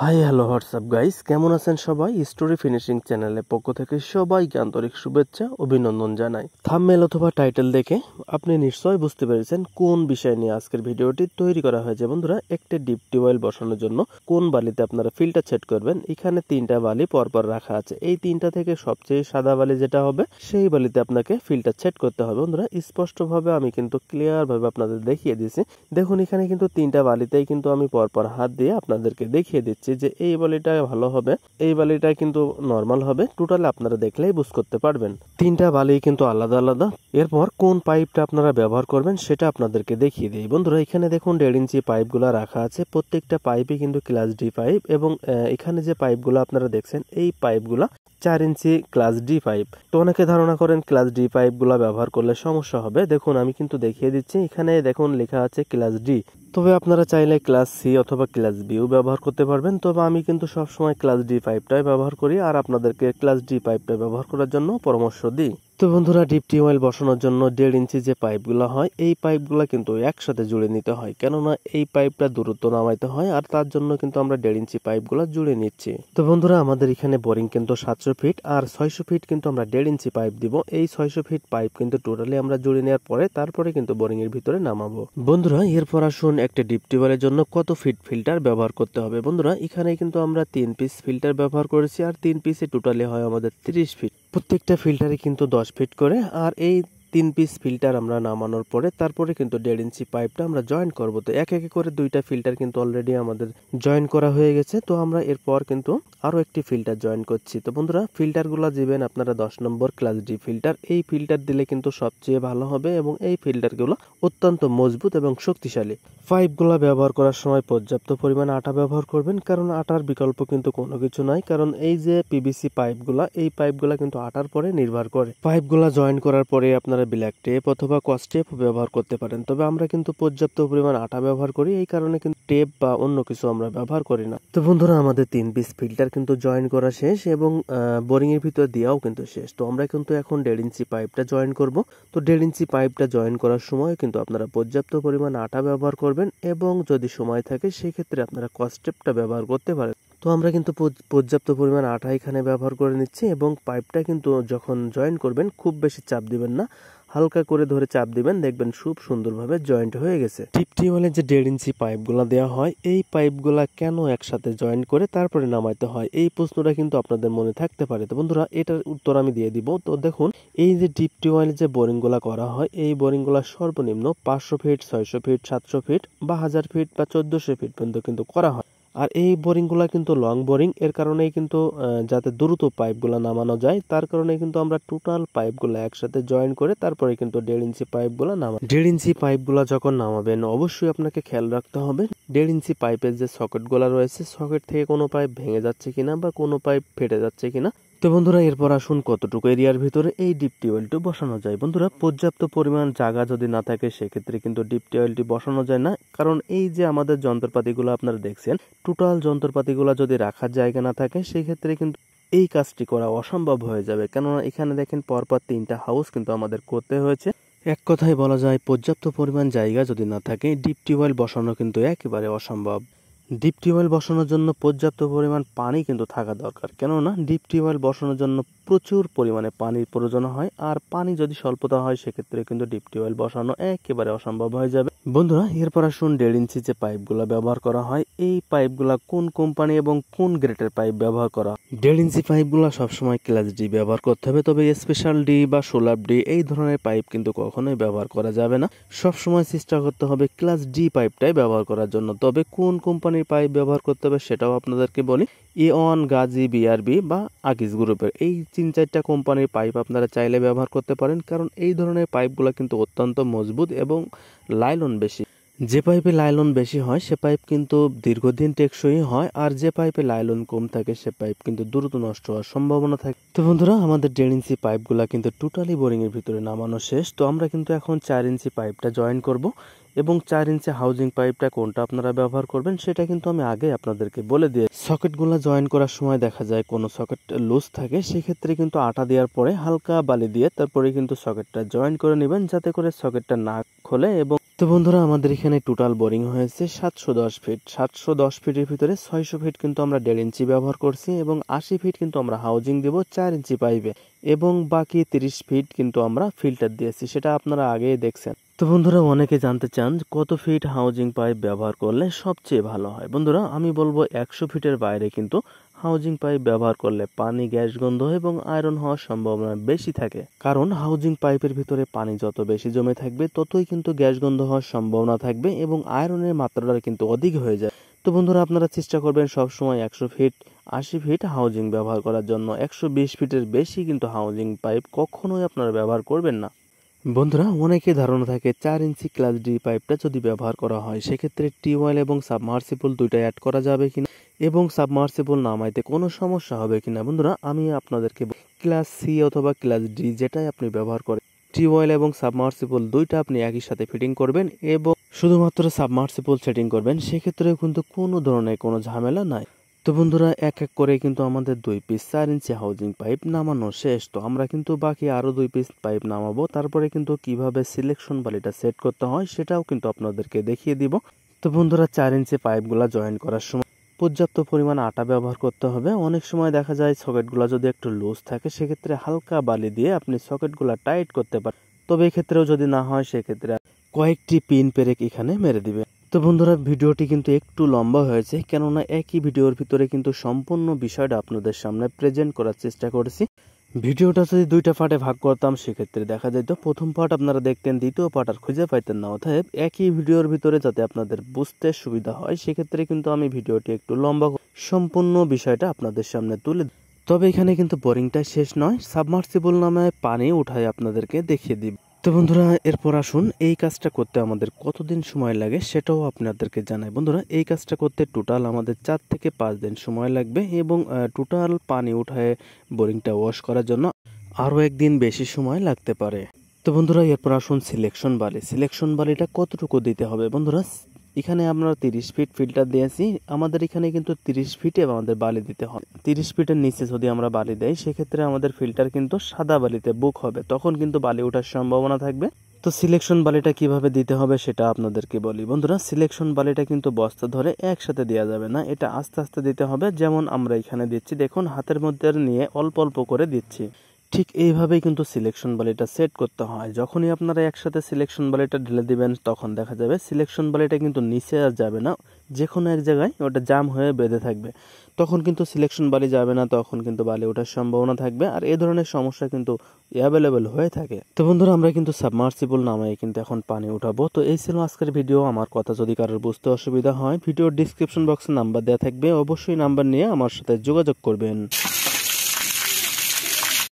Hi hello WhatsApp guys, কেমন আছেন সবাই? স্টোরি ফিনিশিং চ্যানেলের পক্ষ থেকে সবাইকে আন্তরিক শুভেচ্ছা অভিনন্দন জানাই। থাম্বনেল অথবা টাইটেল দেখে আপনি নিশ্চয়ই বুঝতে পেরেছেন কোন বিষয় নিয়ে আজকের ভিডিওটি তৈরি করা হয়েছে। বন্ধুরা, একটি ডিপ টিউবওয়েল বসানোর জন্য কোন বালিতে আপনারা ফিল্টার সেট করবেন, এখানে 3টা বালি পরপর রাখা আছে। এই 3টা থেকে সবচেয়ে সাদা বালি যেটা হবে সেই বালিতে আপনাকে ফিল্টার সেট করতে হবে। বন্ধুরা, স্পষ্টভাবে আমি কিন্তু ক্লিয়ার ভাবে আপনাদের দেখিয়ে দিয়েছি। দেখুন, এখানে কিন্তু 3টা বালিতেই কিন্তু আমি পরপর হাত দিয়ে আপনাদেরকে দেখিয়ে দিচ্ছি যে এই বালিটা ভালো হবে, এই বালিটা কিন্তু নরমাল হবে। টোটাল আপনারা দেখলেই বুঝ করতে পারবেন। 3টা বালি কিন্তু আলাদা আলাদা। এরপর কোন পাইপটা আপনারা ব্যবহার করবেন সেটা আপনাদেরকে দেখিয়ে দিই। বন্ধুরা, এখানে দেখুন 1.5 ইঞ্চি পাইপগুলো রাখা আছে। প্রত্যেকটা পাইপই কিন্তু ক্লাস ডি পাইপ এবং এখানে যে পাইপগুলো আপনারা দেখছেন এই পাইপগুলা 4 ইঞ্চি ক্লাস ডি পাইপ। তো অনেকে ধারণা করেন ক্লাস ডি পাইপগুলো ব্যবহার করলে সমস্যা হবে। দেখুন, আমি কিন্তু দেখিয়ে দিচ্ছি। এখানে দেখুন লেখা আছে ক্লাস ডি, তবে আপনারা চাইলে ক্লাস সি অথবা ক্লাস বিও ব্যবহার করতে পারবেন। তবে আমি কিন্তু সবসময় ক্লাস ডি পাইপটাই ব্যবহার করি আর আপনাদেরকে ক্লাস ডি পাইপটা ব্যবহার করার জন্য পরামর্শ দিই। তো বন্ধুরা, ডিপ টিউবওয়েল বসানোর জন্য 1.5 ইঞ্চি যে পাইপগুলো হয় এই পাইপগুলো কিন্তু একসাথে জুড়ে নিতে হয়, কেননা এই পাইপটা দূরত্ব নামাইতে হয় আর তার জন্য কিন্তু আমরা 1.5 ইঞ্চি পাইপগুলো জুড়ে নিচ্ছি। তো বন্ধুরা, আমাদের এখানে বোরিং কিন্তু 700 ফিট আর 600 ফিট কিন্তু আমরা 1.5 ইঞ্চি পাইপ দিব। এই 600 ফিট পাইপ কিন্তু টোটালি আমরা জুড়ে নেওয়ার পরে তারপরে কিন্তু বোরিং এর ভিতরে নামাবো। বন্ধুরা, এরপর আসুন একটা ডিপ টিউবওয়েলের জন্য কত ফিট ফিল্টার ব্যবহার করতে হবে। বন্ধুরা, এখানে কিন্তু আমরা 3 পিস ফিল্টার ব্যবহার করেছি আর 3 পিসে টোটালি হয় আমাদের 30 ফিট। প্রত্যেকটা ফিল্টারে কিন্তু 10 ফিট করে। আর এই 3 পিস ফিল্টার আমরা নামানোর পরে তারপরে কিন্তু 1.5 ইঞ্চি পাইপটা আমরা জয়েন করব। তো এক এক করে 2টা ফিল্টার কিন্তু অলরেডি আমাদের জয়েন করা হয়ে গেছে। তো আমরা এরপর কিন্তু আরো একটি ফিল্টার জয়েন করছি। তো বন্ধুরা, ফিল্টারগুলো দিবেন আপনারা 10 নম্বর ক্লাস ডি ফিল্টার। এই ফিল্টার দিলে কিন্তু সবচেয়ে ভালো হবে এবং এই ফিল্টারগুলো অত্যন্ত মজবুত এবং শক্তিশালী। পাইপগুলো ব্যবহার করার সময় পর্যাপ্ত পরিমাণ আটা ব্যবহার করবেন, কারণ আটার বিকল্প কিন্তু কোনো কিছু নাই। কারণ এই যে পিভিসি পাইপগুলা, এই পাইপগুলা কিন্তু আটার পরে নির্ভর করে। পাইপগুলা জয়েন করার পরে আপনারা ব্ল্যাক টেপ অথবা কস টেপ ব্যবহার করতে পারেন। তবে আমরা কিন্তু পর্যাপ্ত পরিমাণ আটা ব্যবহার করি, এই কারণে কিন্তু টেপ বা অন্য কিছু আমরা ব্যবহার করি না। তো বন্ধুরা, আমাদের 3 পিস ফিল্টার কিন্তু জয়েন করা শেষ এবং বোরিং এর ভিতর দেওয়াও কিন্তু শেষ। তো আমরা কিন্তু এখন 1.5 ইঞ্চি পাইপটা জয়েন করব। তো 1.5 ইঞ্চি পাইপটা জয়েন করার সময় কিন্তু আপনারা পর্যাপ্ত পরিমাণ আটা ব্যবহার করবেন এবং যদি সময় থাকে সেক্ষেত্রে আপনারা কস টেপটা ব্যবহার করতে পারেন। তো আমরা কিন্তু পর্যাপ্ত পরিমাণ আটা এখানে ব্যবহার করে নিচ্ছি এবং পাইপটা কিন্তু যখন জয়েন করবেন খুব বেশি চাপ দিবেন না, হালকা করে ধরে চাপ দিবেন, দেখবেন খুব সুন্দরভাবে জয়েন্ট হয়ে গেছে। ডিপ টিউবওয়েলের যে 1.5 ইঞ্চি পাইপগুলো দেওয়া হয় এই পাইপগুলা কেন একসাথে জয়েন্ট করে তারপরে নামাইতে হয়, এই প্রশ্নটা কিন্তু আপনাদের মনে থাকতে পারে। তো বন্ধুরা, এটার উত্তর আমি দিয়ে দিব। তো দেখুন, এই যে ডিপ টিউবওয়েলের যে বোরিংগুলা করা হয় এই বোরিংগুলা সর্বনিম্ন 500 ফিট, 600 ফিট, 700 ফিট বা 1000 ফিট বা 1400 ফিট পর্যন্ত কিন্তু করা হয়। আর এই বোরিংগুলা কিন্তু লং বোরিং, এর কারণেই কিন্তু যাতে দ্রুত পাইপগুলা নামানো যায় তার কারণে কিন্তু আমরা টোটাল পাইপগুলা একসাথে জয়েন করে তারপরে কিন্তু 1.5 ইঞ্চি পাইপগুলা নামাই। 1.5 ইঞ্চি পাইপগুলা যখন নামাবেন অবশ্যই আপনাকে খেয়াল রাখতে হবে 1.5 ইঞ্চি পাইপের যে সকেটগুলা রয়েছে সকেট থেকে কোনো পাইপ ভেঙে যাচ্ছে কিনা বা কোনো পাইপ ফেটে যাচ্ছে কিনা। তো বন্ধুরা, এরপর আসুন কতটুকু এরিয়ার ভিতরে এই ডিপ টিউবওয়েলটি বসানো যায়। বন্ধুরা, পর্যাপ্ত পরিমাণ জায়গা যদি না থাকে সেক্ষেত্রে কিন্তু ডিপ টিউবওয়েলটি বসানো যায় না, কারণ এই যে আমাদের যন্ত্রপাতিগুলো আপনারা দেখছেন টোটাল যন্ত্রপাতিগুলো যদি রাখার জায়গা না থাকে সেক্ষেত্রে কিন্তু এই কাজটি করা অসম্ভব হয়ে যাবে। কেননা এখানে দেখেন পরপর 3টা হাউস কিন্তু আমাদের করতে হয়েছে। এক কথায় বলা যায় পর্যাপ্ত পরিমাণ জায়গা যদি না থাকে ডিপ টিউবওয়েল বসানো কিন্তু একেবারে অসম্ভব। ডিপ টিউবওয়েল বসানোর জন্য পর্যাপ্ত পরিমাণ পানি কিন্তু থাকা দরকার, কেননা ডিপ টিউবওয়েল বসানোর জন্য প্রচুর পরিমাণে পানির প্রয়োজন হয় আর পানি যদি স্বল্পতা হয় সেক্ষেত্রে কিন্তু ডিপ টিউবওয়েল বসানো একেবারে অসম্ভব হয়ে যাবে। বন্ধুরা, এরপর আসুন 1.5 ইঞ্চি যে পাইপগুলো ব্যবহার করা হয় এই পাইপগুলা কোন কোম্পানি এবং কোন গ্রেডের পাইপ ব্যবহার করা। 1.5 ইঞ্চি পাইপগুলা সবসময় ক্লাস ডি ব্যবহার করতে হবে, তবে স্পেশাল ডি বা সোলার ডি এই ধরনের পাইপ কিন্তু কখনোই ব্যবহার করা যাবে না। সবসময় চেষ্টা করতে হবে ক্লাস ডি পাইপটাই ব্যবহার করার জন্য। তবে কোন কোম্পানির পাইপ ব্যবহার করতে হবে সেটাও আপনাদেরকে বলি। এ1, গাজী, বিআরবি বা আকিস গ্রুপের এই 3-4টা কোম্পানির পাইপ আপনারা চাইলে ব্যবহার করতে পারেন, কারণ এই ধরনের পাইপগুলো কিন্তু অত্যন্ত মজবুত এবং লাইলন বেশি। যে পাইপে লাইলন বেশি হয় সে পাইপ কিন্তু দীর্ঘদিন টেকসই হয় আর যে পাইপে লাইলন কম থাকে সে পাইপ কিন্তু দ্রুত নষ্ট হওয়ার সম্ভাবনা থাকে। তো বন্ধুরা, আমাদের 1.5 ইঞ্চি পাইপগুলা কিন্তু টোটালি বোরিং এর ভিতরে নামানো শেষ। তো আমরা কিন্তু এখন 4 ইঞ্চি পাইপটা জয়েন করব। এবং 4 ইঞ্চি হাউজিং পাইপটা কোনটা আপনারা ব্যবহার করবেন সেটা কিন্তু আমি আগে আপনাদেরকে বলে দিয়ে সকেটগুলো জয়েন করার সময় দেখা যায় কোনো সকেট লুজ থাকে, সেক্ষেত্রে কিন্তু আটা দেওয়ার পরে হালকা বালি দিয়ে তারপরে কিন্তু সকেটটা জয়েন করে নেবেন যাতে করে সকেটটা না খোলে। এবং তো বন্ধুরা আমাদের এখানে টোটাল বোরিং হয়েছে 710 ফিট। 710 ফিটের ভিতরে 600 ফিট কিন্তু আমরা 1.5 ইঞ্চি ব্যবহার করছি এবং 80 ফিট কিন্তু আমরা হাউজিং দেব 4 ইঞ্চি পাইপে এবং বাকি 30 ফিট কিন্তু আমরা ফিল্টার দিয়েছি, সেটা আপনারা আগেই দেখছেন। তো বন্ধুরা অনেকে জানতে চান কত ফিট হাউজিং পাইপ ব্যবহার করলে সবচেয়ে ভালো হয়। বন্ধুরা আমি বলবো 100 ফিটের বাইরে কিন্তু হাউজিং পাইপ ব্যবহার করলে পানি, গ্যাস গন্ধ এবং আয়রন হওয়ার সম্ভাবনা বেশি থাকে, কারণ হাউজিং পাইপের ভিতরে পানি যত বেশি জমে থাকবে ততই কিন্তু গ্যাস গন্ধ হওয়ার সম্ভাবনা থাকবে এবং আয়রনের মাত্রাটা কিন্তু অধিক হয়ে যায়। তো বন্ধুরা আপনারা চেষ্টা করবেন সবসময় 100 ফিট 80 ফিট হাউজিং ব্যবহার করার জন্য। 120 ফিটের বেশি কিন্তু হাউজিং পাইপ কখনোই আপনারা ব্যবহার করবেন না। বন্ধুরা অনেকে ধারণা থাকে 4 ইঞ্চি ক্লাস ডি পাইপটা যদি ব্যবহার করা হয় সেক্ষেত্রে টিউবওয়েল এবং সাবমার্সিবল দুইটা অ্যাড করা যাবে কিনা এবং সাবমার্সিবল নামাইতে কোনো সমস্যা হবে কিনা। বন্ধুরা আমি আপনাদেরকে ক্লাস সি অথবা ক্লাস ডি যেটাই আপনি ব্যবহার করেন, টিউবওয়েল এবং সাবমার্সিবল দুইটা আপনি একই সাথে ফিটিং করবেন এবং শুধুমাত্র সাবমার্সিবল সেটিং করবেন, সেক্ষেত্রে কিন্তু কোনো ধরনের কোনো ঝামেলা নাই। তো বন্ধুরা এক এক করে কিন্তু আমাদের 2 পিস 4 ইঞ্চি হাউজিং পাইপ নামানো শেষ। তো আমরা কিন্তু বাকি আরো 2 পিস পাইপ নামাবো, তারপরে কিন্তু কিভাবে সিলেকশন বালিটা সেট করতে হয় সেটাও কিন্তু আপনাদেরকে দেখিয়ে দিব। তো বন্ধুরা 4 ইঞ্চি পাইপগুলা জয়েন করার সময় পর্যাপ্ত পরিমাণ আটা ব্যবহার করতে হবে। অনেক সময় দেখা যায় সকেটগুলো যদি একটু লুজ থাকে সেক্ষেত্রে হালকা বালি দিয়ে আপনি সকেটগুলো টাইট করতে পারেন, তবে এক্ষেত্রেও যদি না হয় সেক্ষেত্রে কয়েকটি পিন পেরেক এখানে মেরে দিবে। তো বন্ধুরা ভিডিওটি কিন্তু একটু লম্বা হয়েছে, কেননা একই ভিডিওর ভিতরে কিন্তু সম্পূর্ণ বিষয়টা আপনাদের সামনে প্রেজেন্ট করার চেষ্টা করেছি। ভিডিওটা যদি 2টা পার্টে ভাগ করতাম সেক্ষেত্রে দেখা যেত প্রথম পার্ট আপনারা দেখতেন, দ্বিতীয় পার্ট আর খুঁজে পাইতেন না। অতএব একই ভিডিওর ভিতরে যাতে আপনাদের বুঝতে সুবিধা হয় সেক্ষেত্রে কিন্তু আমি ভিডিওটি একটু লম্বা সম্পূর্ণ বিষয়টা আপনাদের সামনে তুলে। তবে এখানে কিন্তু বোরিংটা শেষ নয়, সাবমার্সিবল নামে পানি উঠায় আপনাদেরকে দেখিয়ে দিব। তো বন্ধুরা এরপর আসুন এই কাজটা করতে আমাদের কতদিন সময় লাগে সেটাও আপনাদেরকে জানাই। বন্ধুরা এই কাজটা করতে টোটাল আমাদের 4 থেকে 5 দিন সময় লাগবে এবং টোটাল পানি উঠায় বোরিংটা ওয়াশ করার জন্য আরও একদিন বেশি সময় লাগতে পারে। তো বন্ধুরা এরপর আসুন সিলেকশন বালি। সিলেকশন বালিটা কতটুকু দিতে হবে? বন্ধুরা এখানে আমরা 30 ফিট ফিল্টার দিয়েছি, আমাদের এখানে কিন্তু 30 ফিটে আমাদের বালি দিতে হবে। 30 ফিটের নিচে যদি আমরা বালি দেই সেক্ষেত্রে আমাদের ফিল্টার কিন্তু সাদা বালিতে বুক হবে, তখন কিন্তু বালি ওঠার সম্ভাবনা থাকবে। তো সিলেকশন বালিটা কিভাবে দিতে হবে সেটা আপনাদেরকে বলি। বন্ধুরা সিলেকশন বালিটা কিন্তু বস্তা ধরে একসাথে দেওয়া যাবে না, এটা আস্তে আস্তে দিতে হবে। যেমন আমরা এখানে দিচ্ছি, দেখুন হাতের মধ্যে নিয়ে অল্প অল্প করে দিচ্ছি। ঠিক এইভাবেই কিন্তু সিলেকশন বালিটা সেট করতে হয়। যখনই আপনারা একসাথে সিলেকশন বালিটা ঢেলে দিবেন তখন দেখা যাবে সিলেকশন বালিটা কিন্তু নিচে আর যাবে না, যে কোনো এক জায়গায় ওটা জাম হয়ে বেঁধে থাকবে, তখন কিন্তু সিলেকশন বালি যাবে না, তখন কিন্তু বালি ওঠার সম্ভাবনা থাকবে। আর এই ধরনের সমস্যা কিন্তু অ্যাভেলেবেল হয়ে থাকে। তো বন্ধুরা আমরা কিন্তু সাবমার্সিবল নামায় কিন্তু এখন পানি উঠাবো। তো এই ছিল আজকের ভিডিও। আমার কথা যদি কারোর বুঝতে অসুবিধা হয় ভিডিওর ডিসক্রিপশন বক্সে নাম্বার দেওয়া থাকবে, অবশ্যই নাম্বার নিয়ে আমার সাথে যোগাযোগ করবেন।